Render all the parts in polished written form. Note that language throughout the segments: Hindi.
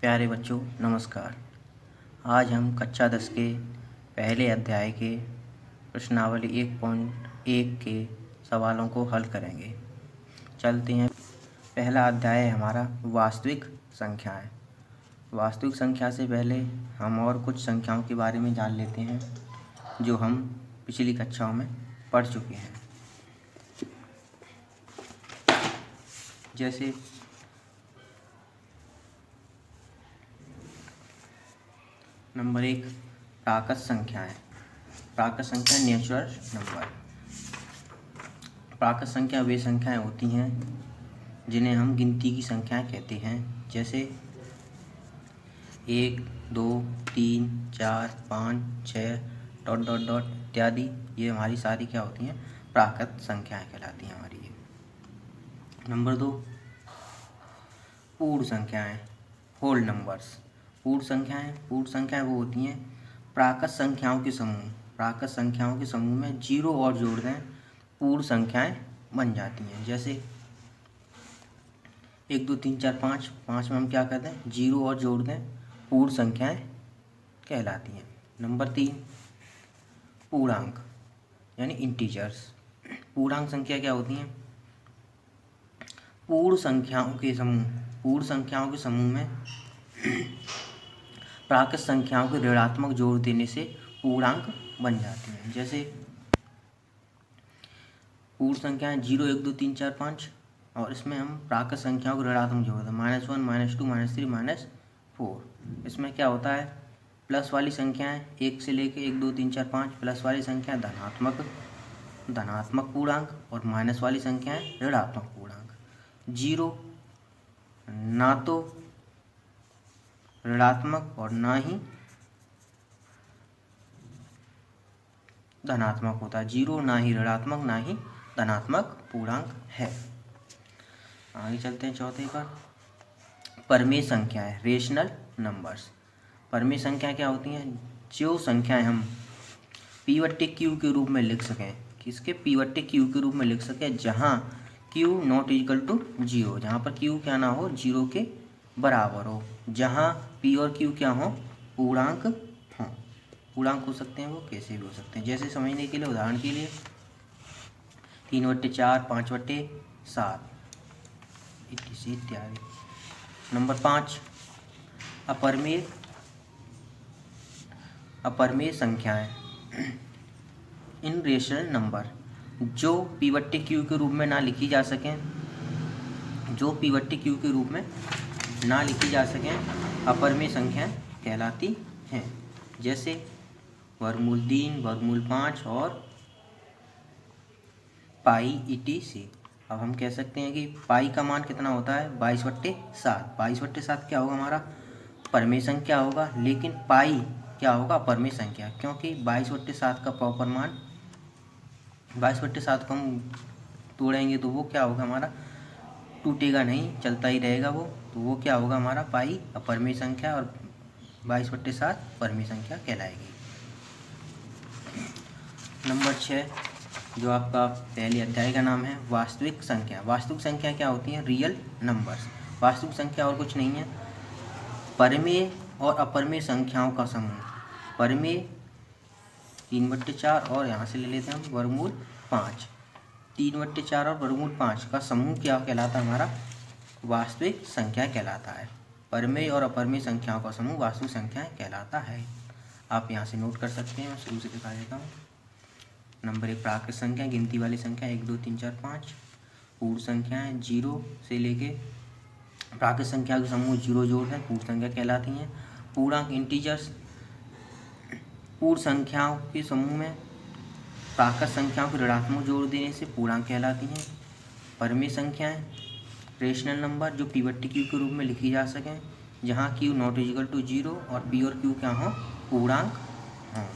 प्यारे बच्चों नमस्कार। आज हम कक्षा 10 के पहले अध्याय के प्रश्नावली 1.1 के सवालों को हल करेंगे। चलते हैं। पहला अध्याय है हमारा वास्तविक संख्याएं। वास्तविक संख्या से पहले हम और कुछ संख्याओं के बारे में जान लेते हैं जो हम पिछली कक्षाओं में पढ़ चुके हैं। जैसे नंबर 1 प्राकृत संख्याएं। प्राकृत संख्या नेचुरल नंबर। प्राकृत संख्या वे संख्याएं होती हैं जिन्हें हम गिनती की संख्याएं कहते हैं। जैसे 1, 2, 3, 4, 5, 6 ... इत्यादि। ये हमारी सारी क्या होती हैं? प्राकृत संख्याएं कहलाती हैं हमारी ये। नंबर 2 पूर्ण संख्याएं, होल नंबर्स। पूर्ण संख्याएं वो होती हैं प्राकृत संख्याओं के समूह। प्राकृत संख्याओं के समूह में जीरो और जोड़ दें, पूर्ण संख्याएं बन जाती हैं। जैसे 1, 2, 3, 4, 5। 5 में हम क्या करते हैं? जीरो और जोड़ दें, पूर्ण संख्याएं कहलाती हैं। नंबर 3 पूर्णांक यानी इंटीजर्स। पूर्णांक संख्या क्या होती हैं? पूर्ण संख्याओं के समूह में प्राकृत संख्याओं के ऋणात्मक जोड़ देने से पूर्णांक बन जाती हैं। जैसे पूर्ण संख्याएं 0, 1, 2, 3, 4, 5 और इसमें हम प्राकृत संख्याओं को ऋणात्मक जोड़ दें, -1, -2, -3, -4। इसमें क्या होता है? प्लस वाली संख्याएं 1 से लेके 1, 2, 3, 4, 5 प्लस वाली संख्या धनात्मक पूर्णांक और माइनस वाली संख्याएं ऋणात्मक पूर्णांक। 0 ना तो ऋणात्मक और ना ही धनात्मक होता है। 0 ना ही ऋणात्मक ना ही धनात्मक पूर्णांक है। आगे चलते हैं चौथे पर। परमेय संख्याएं, रेशनल नंबर्स। परमेय संख्याएं क्या होती हैं? जो संख्याएं हम P/Q के रूप में लिख सकें। किसके? P/Q के रूप में लिख सकें जहां Q नॉट इक्वल टू 0, जहाँ पर Q क्या ना हो, 0 के बराबर हो। जहाँ P और Q क्या हो? पूर्णांक हों। पूर्णांक हो सकते हैं वो, कैसे भी हो सकते हैं। जैसे समझने के लिए, उदाहरण के लिए 3/4, 5/7 इत्यादि। नंबर 5 अपरमेय संख्याएं, इन रेशनल नंबर, जो P/Q के रूप में ना लिखी जा सकें, अपरमेय संख्याएं कहलाती हैं। जैसे वर्गमूल 3, वर्गमूल 5 और पाई etc। अब हम कह सकते हैं कि पाई का मान कितना होता है? 22/7। 22/7 क्या होगा? हमारा परमेय संख्या होगा। लेकिन पाई क्या होगा? अपरमेय संख्या, क्योंकि 22/7 का प्रॉपर मान 22/7 को हम तोड़ेंगे तो वो क्या होगा? हमारा टूटेगा नहीं, चलता ही रहेगा वो। तो वो क्या होगा? हमारा पाई अपरमेय संख्या और 22/7 परमेय संख्या कहलाएगी। नंबर 6 जो आपका पहले अध्याय का नाम है वास्तविक संख्या। वास्तविक संख्या क्या होती हैं? Real numbers. वास्तविक संख्या और कुछ नहीं है, परमेय और अपरमेय संख्याओं का समूह। परमेय 3/4 और यहाँ से ले लेते हैं हम वर्गमूल 5। 3/4 और वर्गमूल 5 का समूह क्या कहलाता है? हमारा वास्तविक संख्या कहलाता है। परमेय और अपरमेय संख्याओं का समूह वास्तविक संख्या कहलाता है। आप यहाँ से नोट कर सकते हैं, मैं शुरू से दिखा देता हूँ। नंबर 1 प्राकृत संख्या, गिनती वाली संख्या 1, 2, 3, 4, 5। पूर्ण संख्याएं 0 से लेके प्राकृत संख्या के समूह 0 जोड़ दें, पूर्ण संख्या कहलाती हैं। पूर्णांक इंटीजर्स, पूर्ण संख्याओं के समूह में प्राकृत संख्याओं को ऋणात्मक जोड़ देने से पूर्णांक कहलाती हैं। परमेय संख्याएं, रेशनल नंबर, जो P/Q के रूप में लिखी जा सकें, जहाँ Q नॉट इक्वल टू 0 और P और Q क्या हो? पूर्णांक हों।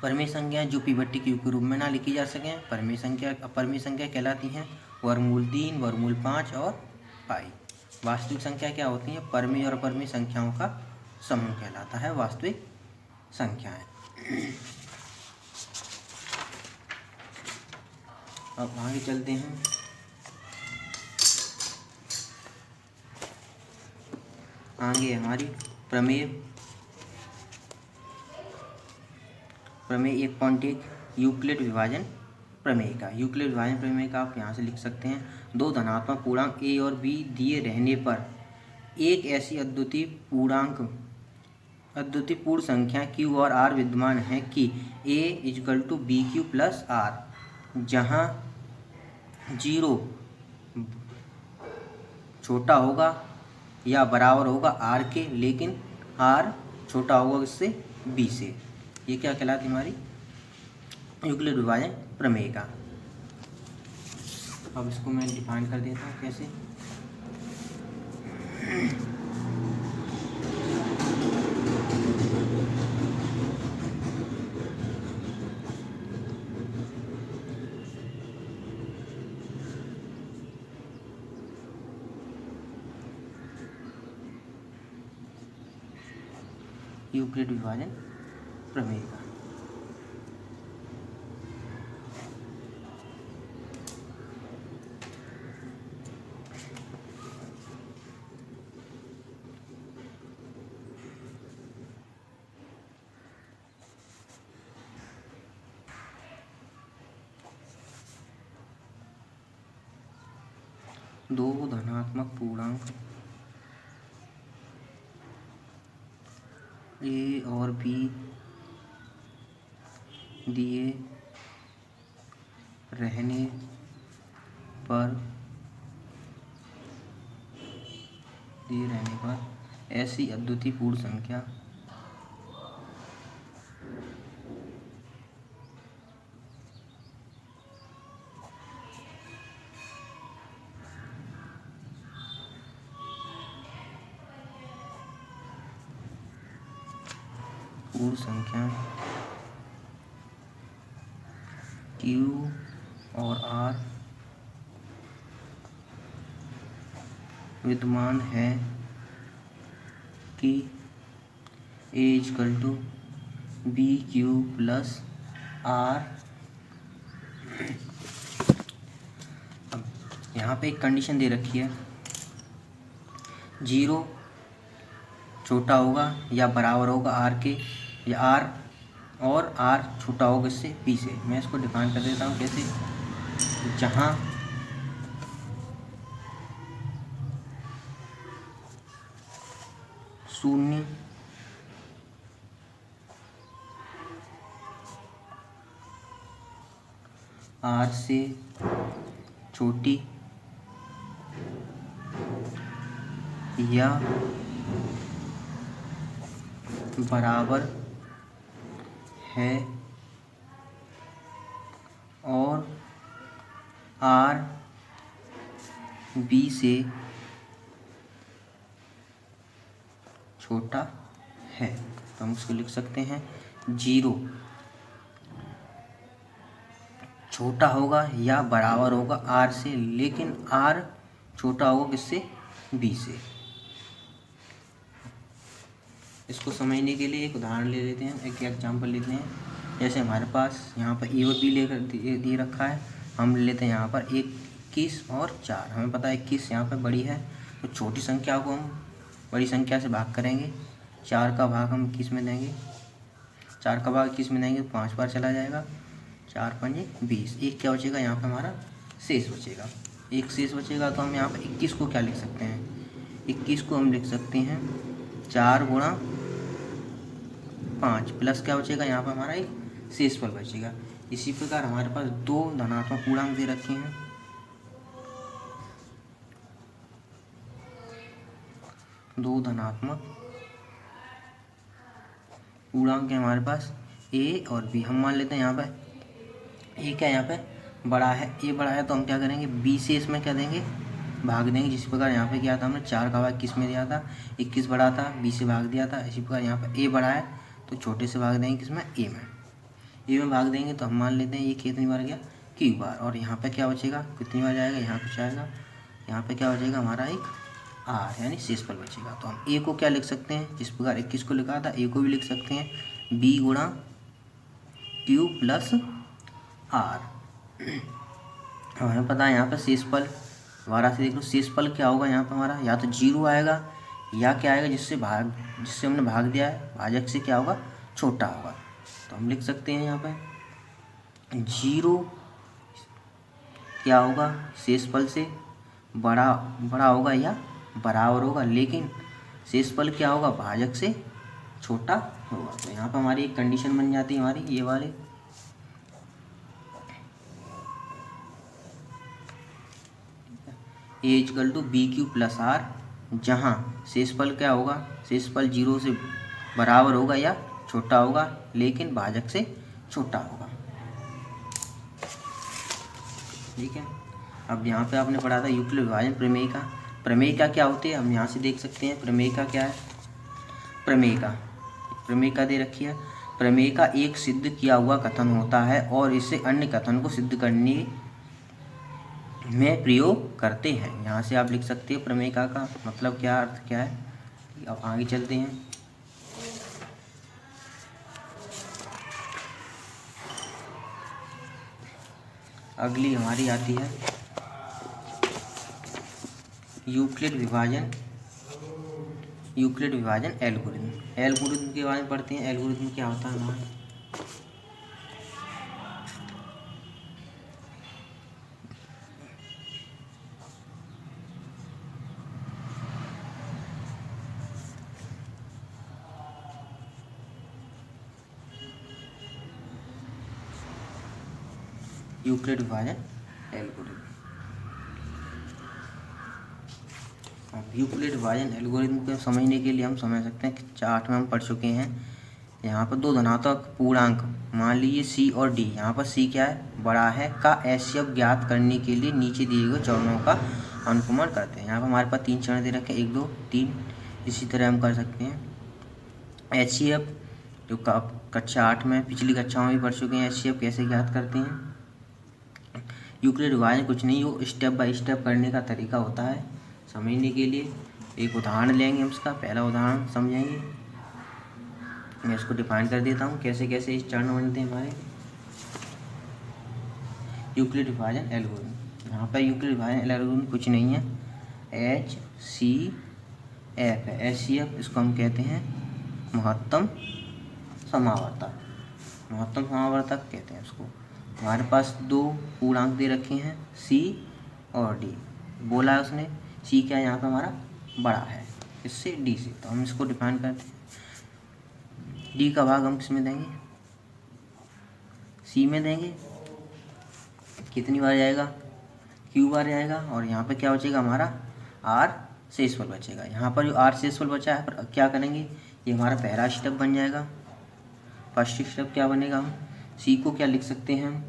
परमेय संख्याएं जो P/Q के रूप में ना लिखी जा सकें, अपरमेय संख्या कहलाती हैं। वर्गमूल 3, वर्गमूल 5 और पाई। वास्तविक संख्या क्या होती हैं? परमेय और अपरमेय संख्याओं का समूह कहलाता है वास्तविक संख्याएं। अब आगे चलते हैं। आगे हमारी प्रमेय। प्रमेय 1.1 यूक्लिड विभाजन प्रमेय का। यूक्लिड विभाजन प्रमेय का आप यहाँ से लिख सकते हैं, दो धनात्मक पूर्णांक ए और बी दिए रहने पर एक ऐसी अद्वितीय पूर्ण संख्या q और r विद्यमान है कि a = bq + r, जहाँ 0 छोटा होगा या बराबर होगा r के, लेकिन r छोटा होगा किससे, b से। ये क्या कहलाती है हमारी यूक्लिड विभाजन प्रमेय का। अब इसको मैं डिफाइन कर देता हूँ कैसे। यूक्लिड विभाजन प्रमेय का। दो धनात्मक पूर्णांक ए और बी दिए रहने पर ऐसी अद्वितीय पूर्ण संख्या Q और R विद्यमान है कि A = BQ + R। अब यहाँ पे एक कंडीशन दे रखी है, 0 छोटा होगा या बराबर होगा r के, या r और r छोटा होगा इससे p से। मैं इसको डिफाइन कर देता हूँ कैसे, जहाँ शून्य r से छोटी या बराबर है और r b से छोटा है, तो हम उसको लिख सकते हैं 0 छोटा होगा या बराबर होगा r से, लेकिन r छोटा होगा किससे, b से। इसको समझने के लिए एक उदाहरण ले लेते हैं, एक एग्जांपल लेते हैं। जैसे हमारे पास यहाँ पर ए और बी लेकर दे रखा है, हम ले लेते हैं यहाँ पर 21 और 4। हमें पता है 21 यहाँ पर बड़ी है, तो छोटी संख्या को हम बड़ी संख्या से भाग करेंगे। 4 का भाग हम 21 में देंगे, 4 का भाग 21 में देंगे तो 5 बार चला जाएगा, 4 × 5 = 20। एक क्या बचेगा यहाँ पर हमारा शेष बचेगा, एक शेष बचेगा। तो हम यहाँ पर 21 को क्या लिख सकते हैं, 21 को हम लिख सकते हैं 4 × 5 प्लस क्या बचेगा यहाँ पर हमारा एक शेषफल बचेगा। इसी प्रकार हमारे पास दो धनात्मक पूर्णांक दे रखे हैं, दो धनात्मक पूर्णांक है हमारे पास a और b। हम मान लेते हैं यहाँ पर a क्या यहाँ पे बड़ा है, a बड़ा है, तो हम क्या करेंगे b से इसमें क्या देंगे, भाग देंगे। जिस प्रकार यहाँ पे किया था हमने, 4 का भाग 21 में दिया था, 21 बड़ा था, b से भाग दिया था। इसी प्रकार यहाँ पे a बड़ा है तो छोटे से भाग देंगे किसमें, a में भाग देंगे। तो हम मान लेते हैं ये कितनी बार गया, q बार। और यहाँ पे क्या बचेगा, कितनी बार जाएगा, यहाँ कुछ आएगा, यहाँ पे क्या बचेगा हमारा एक r यानी शेषफल बचेगा। तो हम a को क्या लिख सकते हैं, जिस प्रकार 21 को लिखा था a को भी लिख सकते हैं b × q + r। हमें पता है यहाँ पर शेषफल, दोबारा से देख लो शेषफल क्या होगा यहाँ पर हमारा, या तो 0 आएगा या क्या आएगा जिससे हमने भाग दिया है, भाजक से क्या होगा, छोटा होगा। तो हम लिख सकते हैं यहाँ पे 0 क्या होगा, शेषफल से बड़ा होगा या बराबर होगा, लेकिन शेषफल क्या होगा, भाजक से छोटा होगा। तो यहाँ पर हमारी एक कंडीशन बन जाती है हमारी ये वाली। A equal to B Q plus R, जहाँ शेषफल क्या होगा, शेषफल 0 से बराबर होगा या छोटा होगा, लेकिन भाजक से छोटा होगा। ठीक है। अब यहाँ पे आपने पढ़ा था यूक्लिड विभाजन प्रमेय का। प्रमेय का क्या होती है, हम यहाँ से देख सकते हैं प्रमेय का क्या है। प्रमेय का दे रखी है। प्रमेय का एक सिद्ध किया हुआ कथन होता है और इसे अन्य कथन को सिद्ध करने में प्रयोग करते हैं। यहाँ से आप लिख सकते हैं प्रमेय का मतलब क्या, अर्थ क्या है। अब आगे चलते हैं। अगली हमारी आती है यूक्लिड विभाजन एल्गोरिथम। एल्गोरिथम के बारे में पढ़ते हैं। एल्गोरिथम क्या होता है हमारा, यूक्लिड विभाजन एल्गोरिथम। अब यूक्लिड विभाजन एल्गोरिथम को समझने के लिए हम समझ सकते हैं कि चार्ट में हम पढ़ चुके हैं। यहाँ पर दो धनात्मक पूर्णांक मान लीजिए सी और डी। यहाँ पर सी क्या है, बड़ा है, का एचसीएफ ज्ञात करने के लिए नीचे दिए हुए चरणों का अनुगमन करते हैं। यहाँ पर हमारे पास 3 चरण दे रखे हैं, 1 2 3। इसी तरह हम कर सकते हैं एचसीएफ, जो कक्षा 8 में, पिछली कक्षाओं में भी पढ़ चुके हैं एचसीएफ कैसे ज्ञात करते हैं। यूक्लिड विभाजन कुछ नहीं, वो स्टेप बाय स्टेप करने का तरीका होता है। समझने के लिए एक उदाहरण लेंगे हम इसका। पहला उदाहरण समझेंगे, मैं इसको डिफाइन कर देता हूँ कैसे कैसे इस चरण बनते हैं हमारे यूक्लिड विभाजन एल्गोरिथम। यहाँ पर यूक्लिड विभाजन एल्गोरिथम कुछ नहीं है, HCF है। HCF इसको हम कहते हैं महत्तम समावर्तक। महत्तम समावर्तक कहते हैं इसको। हमारे पास 2 पूर्णांक दे रखे हैं, C और D। बोला है उसने C क्या है, यहाँ पे हमारा बड़ा है इससे D से, तो हम इसको डिफाइन करते हैं। D का भाग हम किसमें देंगे, C में देंगे। कितनी बार जाएगा, Q बार जाएगा। और यहाँ पे क्या बचेगा हमारा, R शेषफल बचेगा। यहाँ पर जो R शेषफल बचा है, पर क्या करेंगे, ये हमारा पहला स्टेप बन जाएगा। फर्स्ट स्टेप क्या बनेगा, हम C को क्या लिख सकते हैं, हम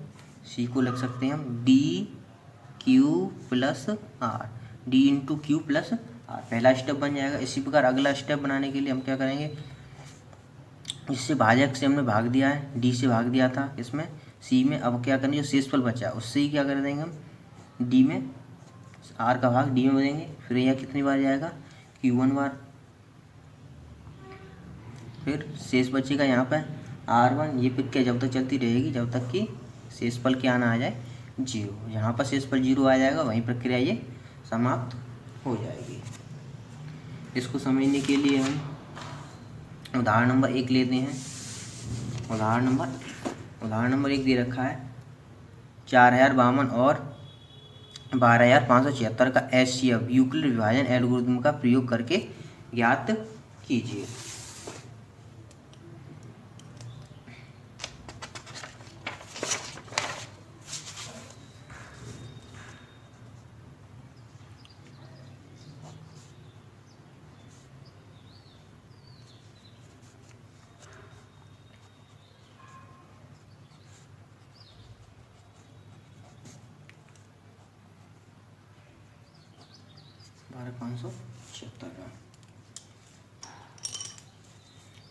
C को लिख सकते हैं हम DQ plus R, D into Q plus R, पहला स्टेप बन जाएगा। इसी प्रकार अगला स्टेप बनाने के लिए हम क्या करेंगे, इससे भाजक से हमने भाग दिया है, D से भाग दिया था इसमें C में। अब क्या करेंगे, जो शेषफल बचा है उससे ही क्या कर देंगे हम, D में, R का भाग D में देंगे। फिर यह कितनी बार जाएगा, Q1 बार। फिर शेष बचेगा यहाँ पर R1। ये प्रक्रिया जब तक चलती रहेगी जब तक कि शेषफल क्या ना आ जाए, 0। यहाँ पर शेषफल 0 आ जाएगा, वहीं प्रक्रिया ये समाप्त हो जाएगी। इसको समझने के लिए हम उदाहरण नंबर 1 लेते हैं। उदाहरण नंबर 1 दे रखा है 4052 और 12576 का HCF यूक्लिड विभाजन एल्गोरिथम का प्रयोग करके ज्ञात कीजिए।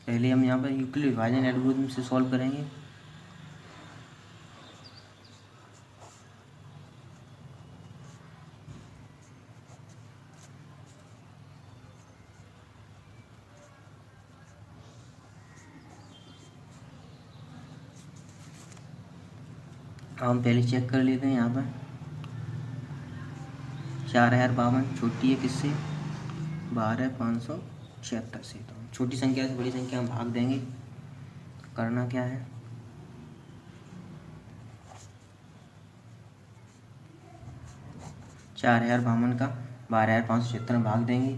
पहले हम यहाँ पर यूक्लिड विभाजन एल्गोरिथम से सॉल्व करेंगे। हम पहले चेक कर लेते हैं। यहाँ पर 4052 छोटी है किससे, 12,576 से। तो छोटी संख्या से बड़ी संख्या हम भाग देंगे। करना क्या है, चार हजार बावन का 12,576 में भाग देंगे।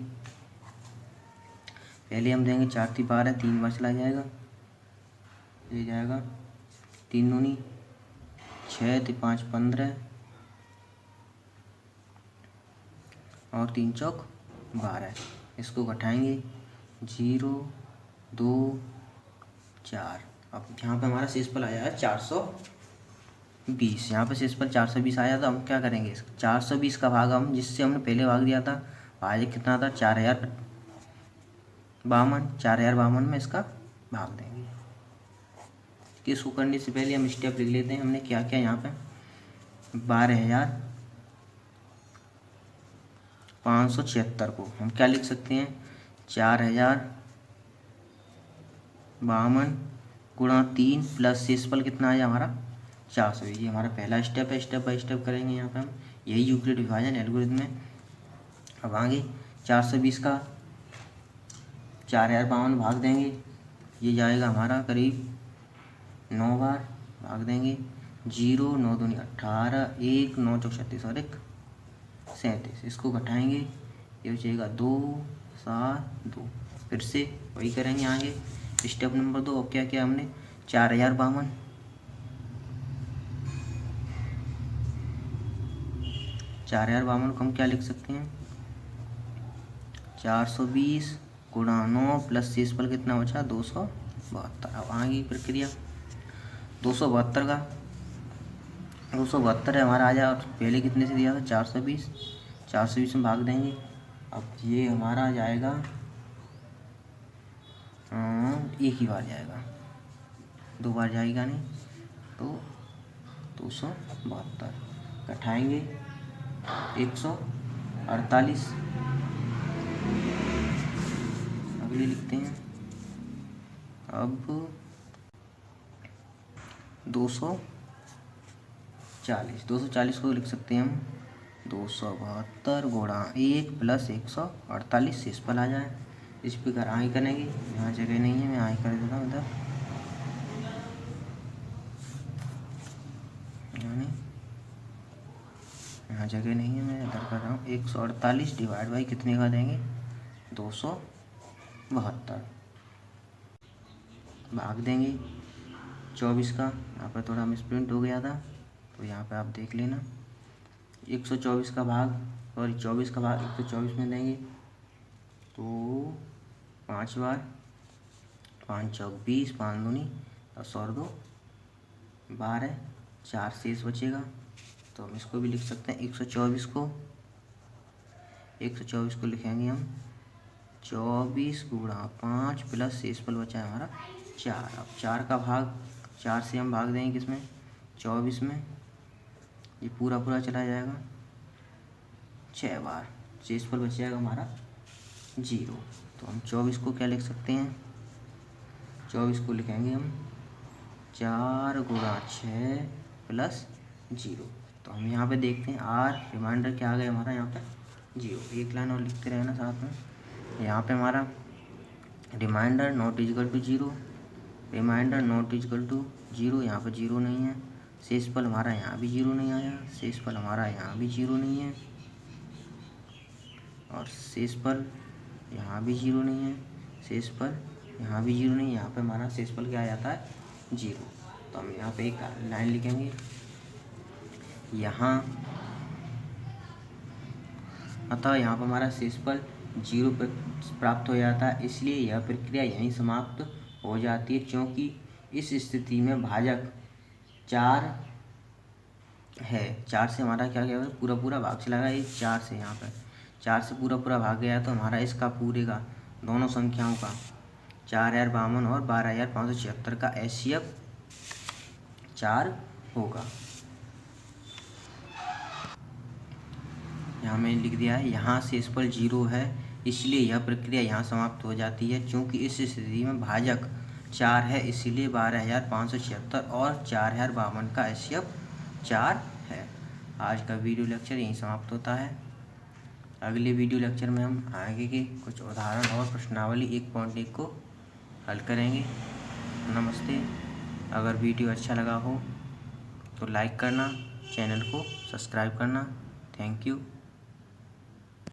पहले हम देंगे 4 × 12, 3 बार चला जाएगा, ये जाएगा 3 दूनी 6 × 5 15 और 3 चौक 12। इसको घटाएंगे 0 2 4। अब यहाँ पे हमारा शेषफल आया है 420। यहाँ पे शेषफल 420 आया, तो हम क्या करेंगे, 420 का भाग हम जिससे हमने पहले भाग दिया था, भाजक कितना था 4052 में इसका भाग देंगे। इसको करने से पहले हम स्टेप लिख लेते हैं। हमने क्या किया, यहाँ पे 12,576 को हम क्या लिख सकते हैं, 4052 गुणा 3 प्लस शेषफल कितना आया हमारा 420। ये हमारा पहला स्टेप है, स्टेप बाय स्टेप करेंगे यहाँ पे हम, यही यूक्लिड विभाजन एल्गोरिथम है। अब आगे 420 का 4052 भाग देंगे, ये जाएगा हमारा करीब 9 बार भाग देंगे। 0 9 दूनी 18, 1 9 चौक 36 और 1 37। इसको घटाएंगे, ये बचेगा 2 7 2। फिर से वही करेंगे आगे स्टेप नंबर 2। अब क्या किया हमने, 4052 को हम क्या लिख सकते हैं, 420 गुणा 9 प्लस शेषफल कितना बचा 272। अब आगे प्रक्रिया 272 का 272 है हमारा आ जाए, पहले कितने से दिया था 420 में भाग देंगे। अब ये हमारा आ जाएगा एक ही बार जाएगा, 2 बार जाएगा नहीं, तो 272 घटाएंगे 148। अगले लिखते हैं अब 240 को लिख सकते हैं हम 272 गुणा 1 प्लस 148 शेषफल आ जाए। इस प्रकार आगे करेंगे, यहाँ जगह नहीं है, मैं आगे कर देता हूँ इधर, यहाँ जगह नहीं है, मैं इधर कर रहा हूँ। 148 डिवाइड बाई कितने का देंगे 272 भाग देंगे 24 का। यहाँ पर थोड़ा मिसप्रिंट हो गया था, तो यहाँ पे आप देख लेना। 124 का भाग और 24 का भाग 124 में देंगे, तो 5 बार, 5 चौक 20, 5 दूनी 10 और 2 12, 4 शेष बचेगा। तो हम इसको भी लिख सकते हैं 124 को लिखेंगे हम 24 गुणा 5 प्लस शेषफल बचा है हमारा 4। अब 4 का भाग 4 से हम भाग देंगे किसमें 24 में, ये पूरा चला जाएगा 6 बार, शेषफल बच जाएगा हमारा 0। तो हम 24 को क्या लिख सकते हैं, 24 को लिखेंगे हम 4 गुणा 6 प्लस 0। तो हम यहाँ पे देखते हैं आर रिमाइंडर क्या आ गया हमारा यहाँ पे 0। एक लाइन और लिखते रहना साथ में। यहाँ पे हमारा reminder not equal to 0, reminder not equal to 0, यहाँ पे 0 नहीं है। शेषफल हमारा यहाँ भी 0 नहीं आया, शेषफल हमारा यहाँ भी 0 नहीं है, और शेषफल यहाँ भी 0 नहीं है, शेषफल यहाँ भी 0 नहीं है। यहाँ पे हमारा शेषफल क्या आ जाता है 0। तो हम यहाँ पे एक लाइन लिखेंगे, यहाँ अतः यहाँ पर हमारा शेषफल 0 पर प्राप्त हो जाता है, इसलिए यह प्रक्रिया यहीं समाप्त हो जाती है, क्योंकि इस स्थिति में भाजक 4 है। 4 से हमारा क्या गया पूरा भाग चला गया, ये 4 से यहाँ पर 4 से पूरा भाग गया, तो हमारा इसका पूरे का दोनों संख्याओं का 4052 और 12,576 का HCF 4 होगा। यहाँ मैंने लिख दिया है, यहाँ शेषफल 0 है, इसलिए यह प्रक्रिया यहाँ समाप्त हो जाती है, क्योंकि इस स्थिति में भाजक 4 है, इसलिए 12,576 और 4052 का HCF 4 है। आज का वीडियो लेक्चर यहीं समाप्त होता है। अगले वीडियो लेक्चर में हम आगे के कुछ उदाहरण और प्रश्नावली 1.1 को हल करेंगे। नमस्ते। अगर वीडियो अच्छा लगा हो तो लाइक करना, चैनल को सब्सक्राइब करना। Thank you.